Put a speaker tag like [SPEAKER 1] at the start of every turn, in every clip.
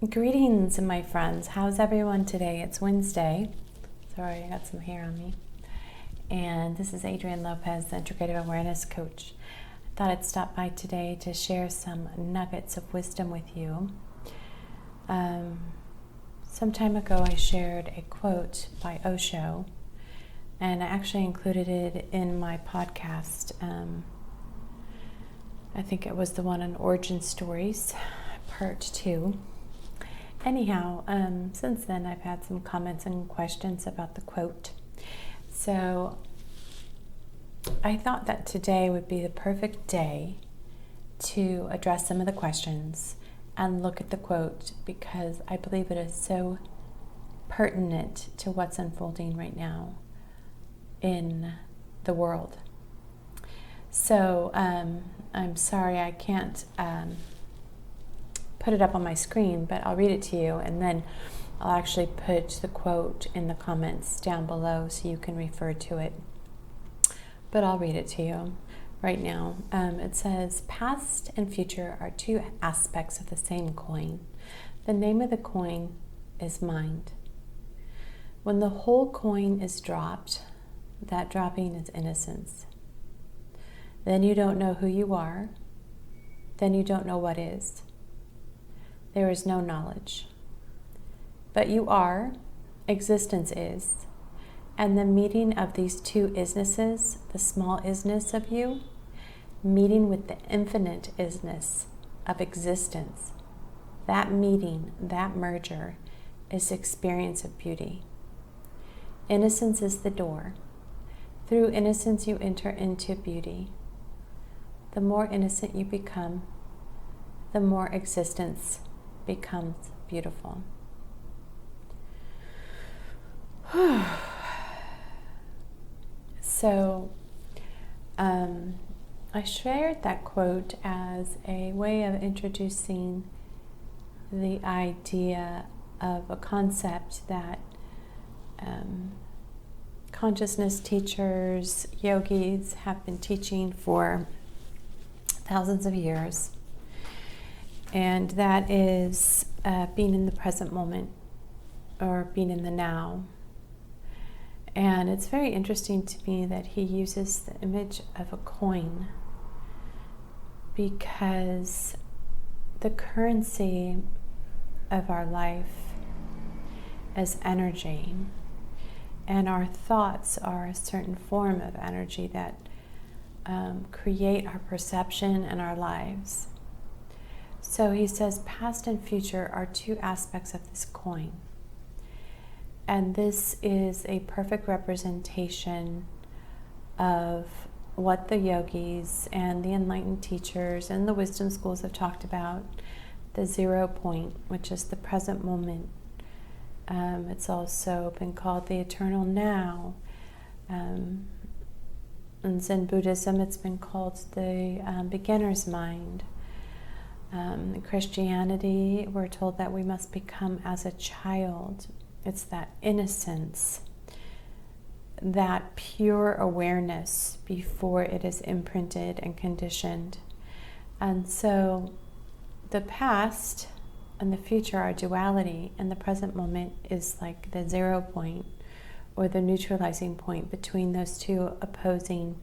[SPEAKER 1] Greetings, my friends. How's everyone today? It's Wednesday. Sorry, I got some hair on me. And this is Adrienne Lopez, the Integrative Awareness Coach. I thought I'd stop by today to share some nuggets of wisdom with you. Some time ago, I shared a quote by Osho, and I actually included it in my podcast. I think it was the one on Origin Stories, Part 2. Anyhow, since then I've had some comments and questions about the quote. So I thought that today would be the perfect day to address some of the questions and look at the quote, because I believe it is so pertinent to what's unfolding right now in the world. So I'm sorry I can't put it up on my screen, but I'll read it to you, and then I'll actually put the quote in the comments down below so you can refer to it. But I'll read it to you right now. It says, past and future are two aspects of the same coin. The name of the coin is mind. When the whole coin is dropped, that dropping is innocence. Then you don't know who you are. Then you don't know what is. There is no knowledge. But you are, existence is, and the meeting of these two is-nesses, the small is-ness of you, meeting with the infinite is-ness of existence, that meeting, that merger, is experience of beauty. Innocence is the door. Through innocence you enter into beauty. The more innocent you become, the more existence becomes beautiful. So I shared that quote as a way of introducing the idea of a concept that consciousness teachers, yogis have been teaching for thousands of years. And that is being in the present moment, or being in the now. And it's very interesting to me that he uses the image of a coin, because the currency of our life is energy, and our thoughts are a certain form of energy that create our perception and our lives. So he says past and future are two aspects of this coin. And this is a perfect representation of what the yogis and the enlightened teachers and the wisdom schools have talked about, the 0 point, which is the present moment. It's also been called the eternal now. In Zen Buddhism, it's been called the beginner's mind. In Christianity, we're told that we must become as a child. It's that innocence, that pure awareness before it is imprinted and conditioned. And so the past and the future are duality, and the present moment is like the 0 point, or the neutralizing point between those two opposing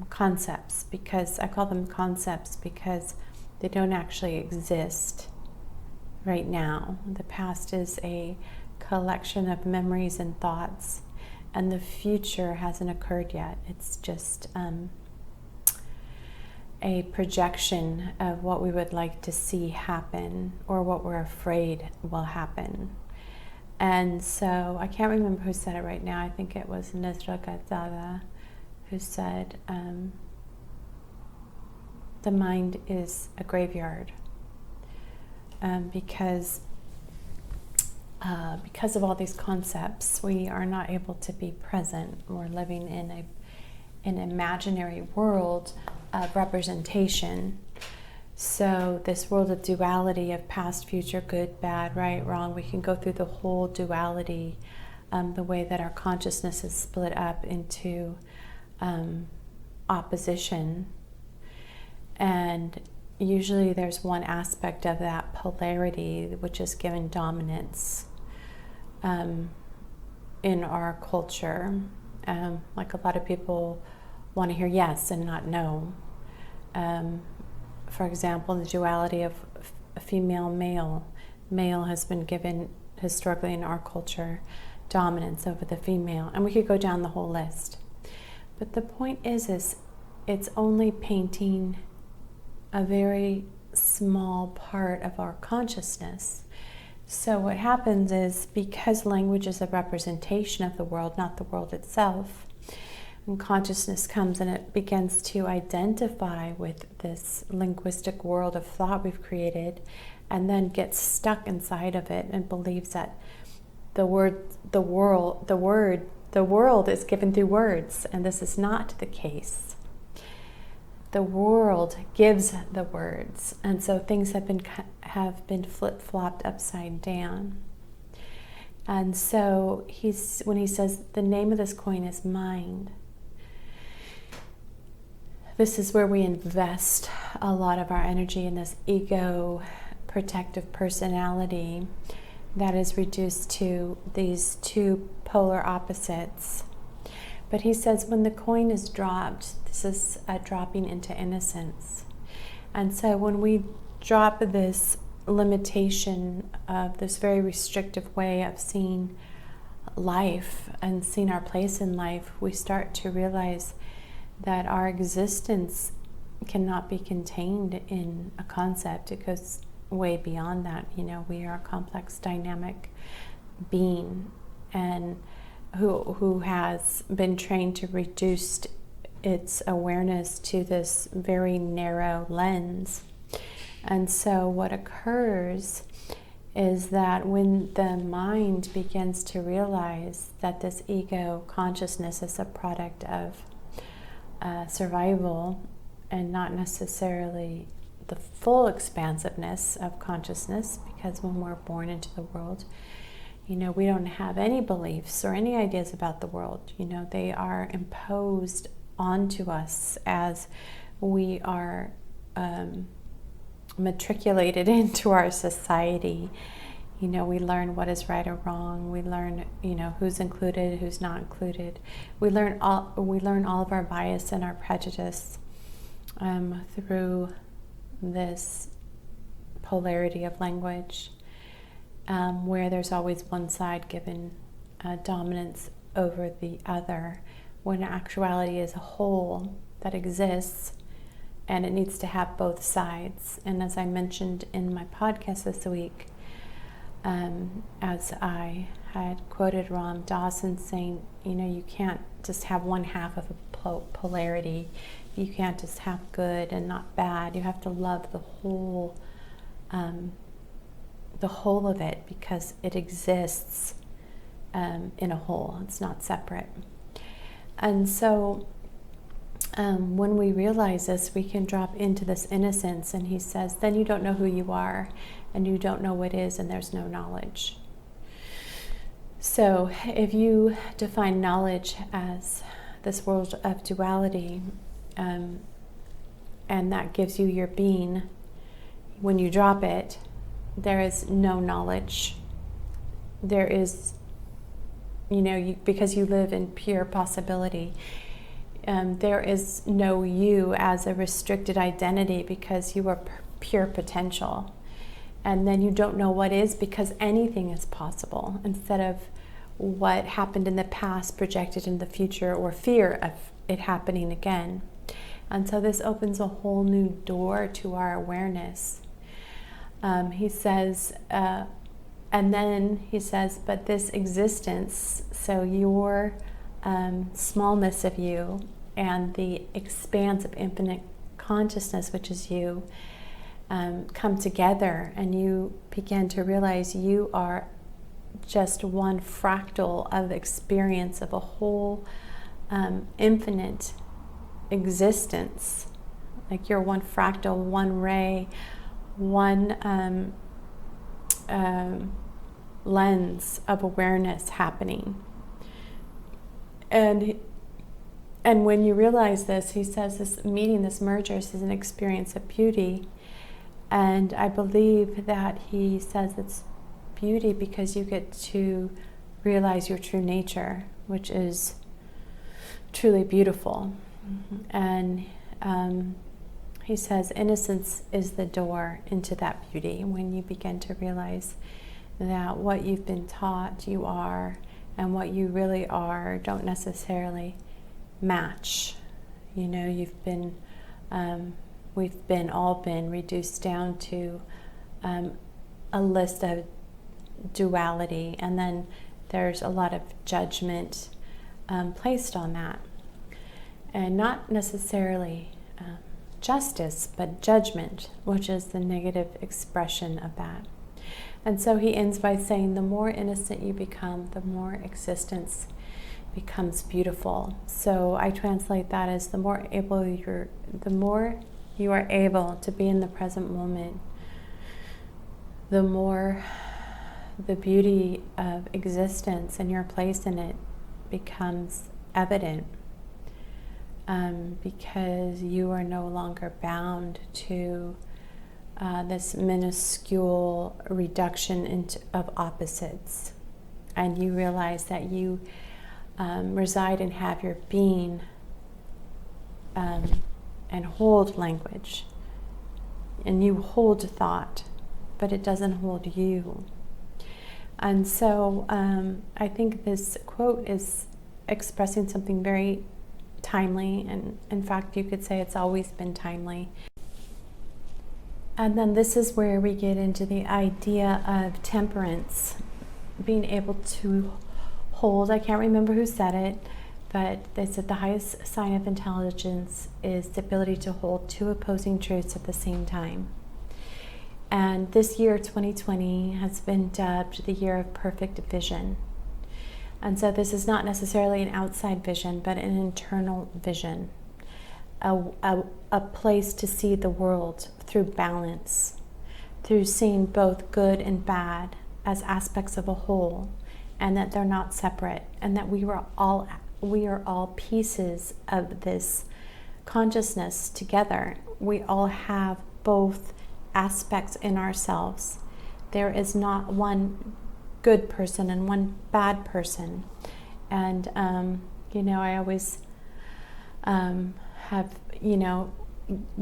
[SPEAKER 1] concepts. Because I call them concepts because they don't actually exist right now. The past is a collection of memories and thoughts, and the future hasn't occurred yet. It's just a projection of what we would like to see happen, or what we're afraid will happen. And so I can't remember who said it right now. I think it was Nisargadatta who said, the mind is a graveyard, because of all these concepts, we are not able to be present. We're living in an imaginary world of representation. So this world of duality, of past, future, good, bad, right, wrong, we can go through the whole duality, the way that our consciousness is split up into opposition. And usually there's one aspect of that polarity which is given dominance in our culture. Like a lot of people want to hear yes and not no. For example, the duality of female male. Male has been given historically in our culture dominance over the female, and we could go down the whole list. But the point is it's only painting a very small part of our consciousness. So what happens is, because language is a representation of the world, not the world itself, when consciousness comes and it begins to identify with this linguistic world of thought we've created, and then gets stuck inside of it and believes that the world is given through words, and this is not the case. The world gives the words, and so things have been flip-flopped upside down. And so when he says the name of this coin is mind, this is where we invest a lot of our energy in this ego protective personality that is reduced to these two polar opposites. But he says when the coin is dropped, this is a dropping into innocence. And so when we drop this limitation of this very restrictive way of seeing life and seeing our place in life, we start to realize that our existence cannot be contained in a concept. It goes way beyond that. We are a complex, dynamic being, and who has been trained to reduce its awareness to this very narrow lens. And so what occurs is that when the mind begins to realize that this ego consciousness is a product of survival and not necessarily the full expansiveness of consciousness, because when we're born into the world, we don't have any beliefs or any ideas about the world. They are imposed onto us as we are matriculated into our society. We learn what is right or wrong. We learn, who's included, who's not included. We learn all of our bias and our prejudice through this polarity of language, where there's always one side given dominance over the other, when in actuality is a whole that exists, and it needs to have both sides. And as I mentioned in my podcast this week, as I had quoted Ram Dawson saying, you can't just have one half of a polarity. You can't just have good and not bad. You have to love the whole of it, because it exists in a whole. It's not separate. And so when we realize this, we can drop into this innocence. And he says, then you don't know who you are, and you don't know what is, and there's no knowledge. So if you define knowledge as this world of duality, and that gives you your being, when you drop it, there is no knowledge. There is, because you live in pure possibility, there is no you as a restricted identity, because you are pure potential. And then you don't know what is, because anything is possible, instead of what happened in the past projected in the future, or fear of it happening again. And so this opens a whole new door to our awareness. He says, and then he says, but this existence, so your smallness of you and the expanse of infinite consciousness, which is you, come together, and you begin to realize you are just one fractal of experience of a whole infinite existence. Like you're one fractal, one ray, one lens of awareness happening. And when you realize this, he says this meeting, this merger, is an experience of beauty. And I believe that he says it's beauty because you get to realize your true nature, which is truly beautiful. And he says innocence is the door into that beauty, when you begin to realize that what you've been taught you are and what you really are don't necessarily match. You know, we've all been reduced down to a list of duality, and then there's a lot of judgment placed on that, and not necessarily justice, but judgment, which is the negative expression of that. And so he ends by saying, the more innocent you become, the more existence becomes beautiful. So I translate that as the more you are able to be in the present moment, the more the beauty of existence and your place in it becomes evident, because you are no longer bound to this minuscule reduction of opposites, and you realize that you reside and have your being and hold language, and you hold thought, but it doesn't hold you. And so I think this quote is expressing something very timely, and in fact you could say it's always been timely. And then this is where we get into the idea of temperance, being able to hold, I can't remember who said it, but they said the highest sign of intelligence is the ability to hold two opposing truths at the same time. And this year, 2020, has been dubbed the year of perfect vision. And so this is not necessarily an outside vision, but an internal vision, a place to see the world through balance, through seeing both good and bad as aspects of a whole, and that they're not separate, and that we are all pieces of this consciousness together. We all have both aspects in ourselves. There is not one good person and one bad person. And I always have, you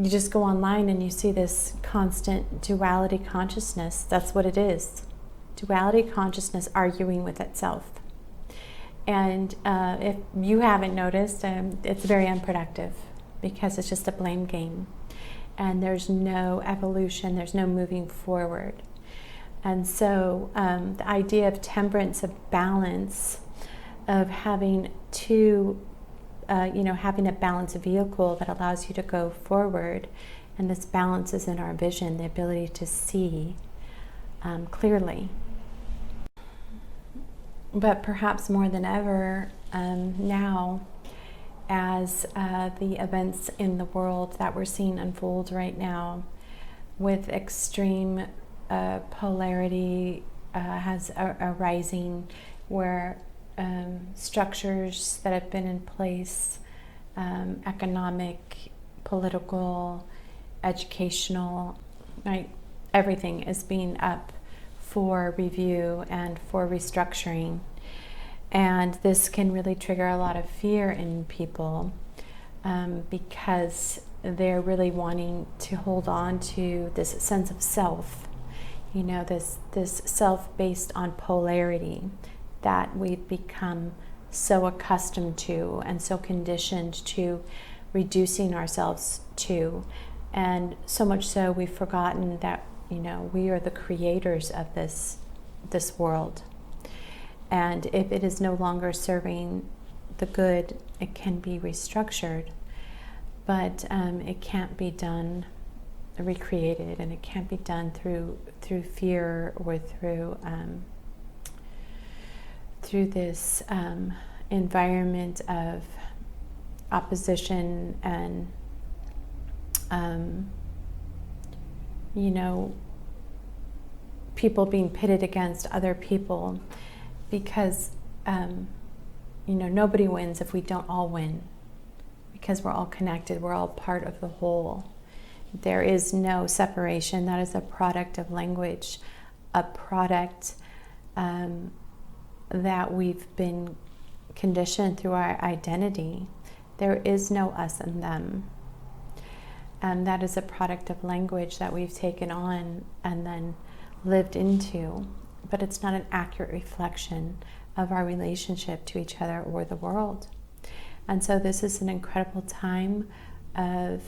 [SPEAKER 1] just go online and you see this constant duality consciousness. That's what it is. Duality consciousness arguing with itself. And if you haven't noticed, it's very unproductive, because it's just a blame game. And there's no evolution, there's no moving forward. And so the idea of temperance, of balance, of having having a balanced vehicle that allows you to go forward, and this balance is in our vision, the ability to see clearly. But perhaps more than ever now, as the events in the world that we're seeing unfold right now, with extreme polarity has arising, where structures that have been in place, economic, political, educational, right, everything is being up for review and for restructuring. And this can really trigger a lot of fear in people, because they're really wanting to hold on to this sense of self, this self based on polarity that we've become so accustomed to and so conditioned to reducing ourselves to. And so much so we've forgotten that, we are the creators of this world. And if it is no longer serving the good, it can be restructured, but it can't be done, recreated, and it can't be done through fear or through this environment of opposition and people being pitted against other people, because nobody wins if we don't all win, because we're all connected, we're all part of the whole. There is no separation. That is a product of language, a product that we've been conditioned through our identity. There is no us and them. And that is a product of language that we've taken on and then lived into. But it's not an accurate reflection of our relationship to each other or the world. And so this is an incredible time of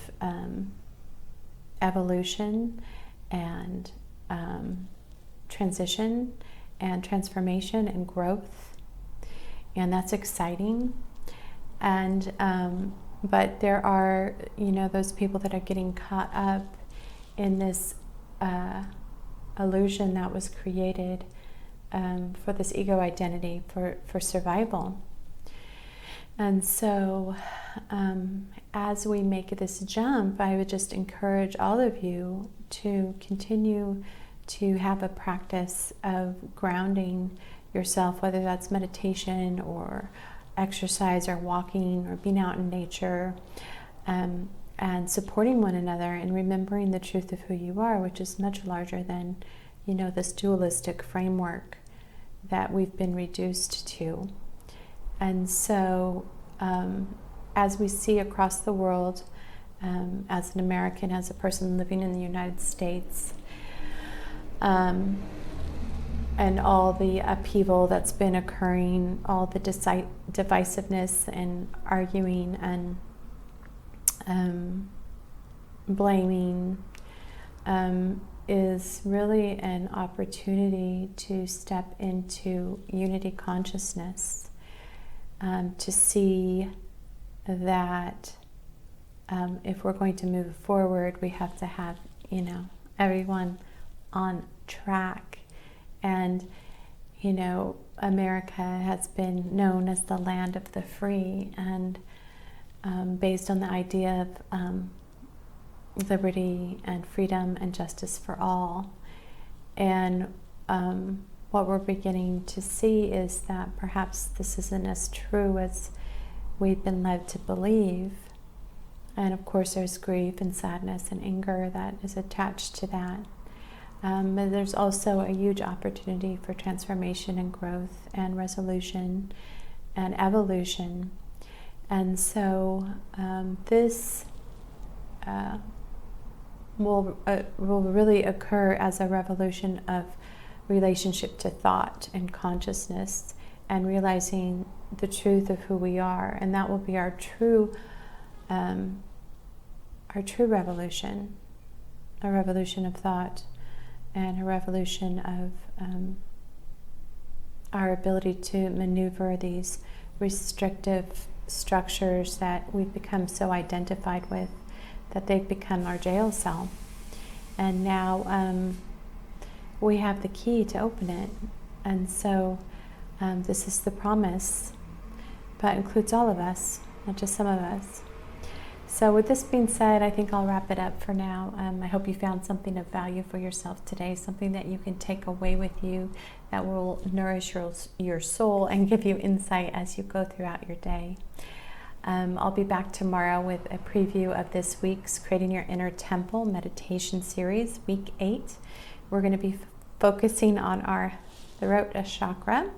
[SPEAKER 1] evolution and transition and transformation and growth. And that's exciting. And but there are, those people that are getting caught up in this illusion that was created for this ego identity, for survival. And so as we make this jump, I would just encourage all of you to continue to have a practice of grounding yourself, whether that's meditation or exercise or walking or being out in nature, and supporting one another and remembering the truth of who you are, which is much larger than, this dualistic framework that we've been reduced to. And so as we see across the world, as an American, as a person living in the United States, and all the upheaval that's been occurring, all the divisiveness and arguing and blaming, is really an opportunity to step into unity consciousness, to see that if we're going to move forward, we have to have, everyone on track. And, America has been known as the land of the free, and based on the idea of liberty and freedom and justice for all. And what we're beginning to see is that perhaps this isn't as true as we've been led to believe. And of course there's grief and sadness and anger that is attached to that. But there's also a huge opportunity for transformation and growth and resolution and evolution. And so this will really occur as a revolution of relationship to thought and consciousness, and realizing the truth of who we are. And that will be our true revolution, a revolution of thought, and a revolution of our ability to maneuver these restrictive structures that we've become so identified with that they've become our jail cell. And now we have the key to open it. And so this is the promise, but includes all of us, not just some of us. So with this being said, I think I'll wrap it up for now. I hope you found something of value for yourself today, something that you can take away with you that will nourish your soul and give you insight as you go throughout your day. I'll be back tomorrow with a preview of this week's Creating Your Inner Temple meditation series, week 8. We're going to be focusing on our throat chakra.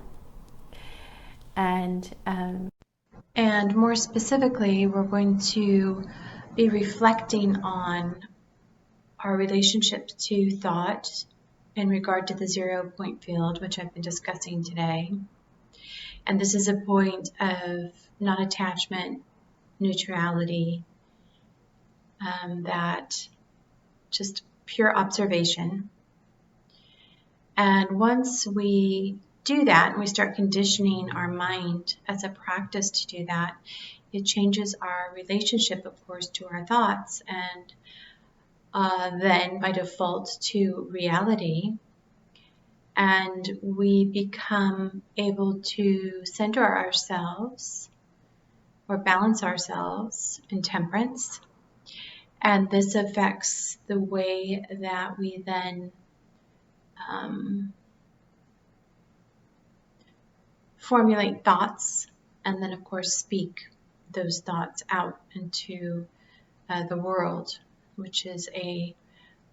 [SPEAKER 1] And more specifically, we're going to be reflecting on our relationship to thought in regard to the 0 point field, which I've been discussing today. And this is a point of non-attachment, neutrality, that just pure observation. And once we do that and we start conditioning our mind as a practice to do that, it changes our relationship, of course, to our thoughts, and then by default to reality. And we become able to center ourselves or balance ourselves in temperance. And this affects the way that we then formulate thoughts, and then of course speak those thoughts out into the world. which is a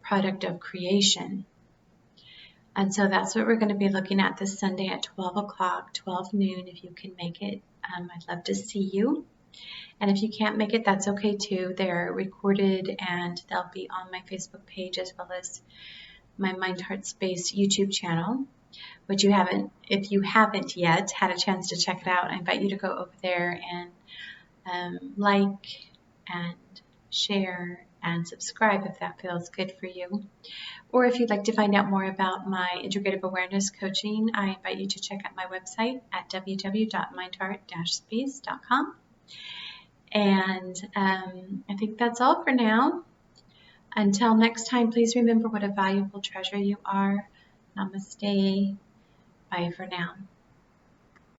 [SPEAKER 1] product of creation. And so that's what we're going to be looking at this Sunday at 12 o'clock, 12 noon, if you can make it. I'd love to see you. And if you can't make it, that's okay too. They're recorded and they'll be on my Facebook page as well as my Mindheart-Space YouTube channel, which if you haven't yet had a chance to check it out, I invite you to go over there and like and share and subscribe if that feels good for you. Or if you'd like to find out more about my integrative awareness coaching, I invite you to check out my website at www.mindheart-space.com. And I think that's all for now. Until next time, please remember what a valuable treasure you are. Namaste. Bye for now.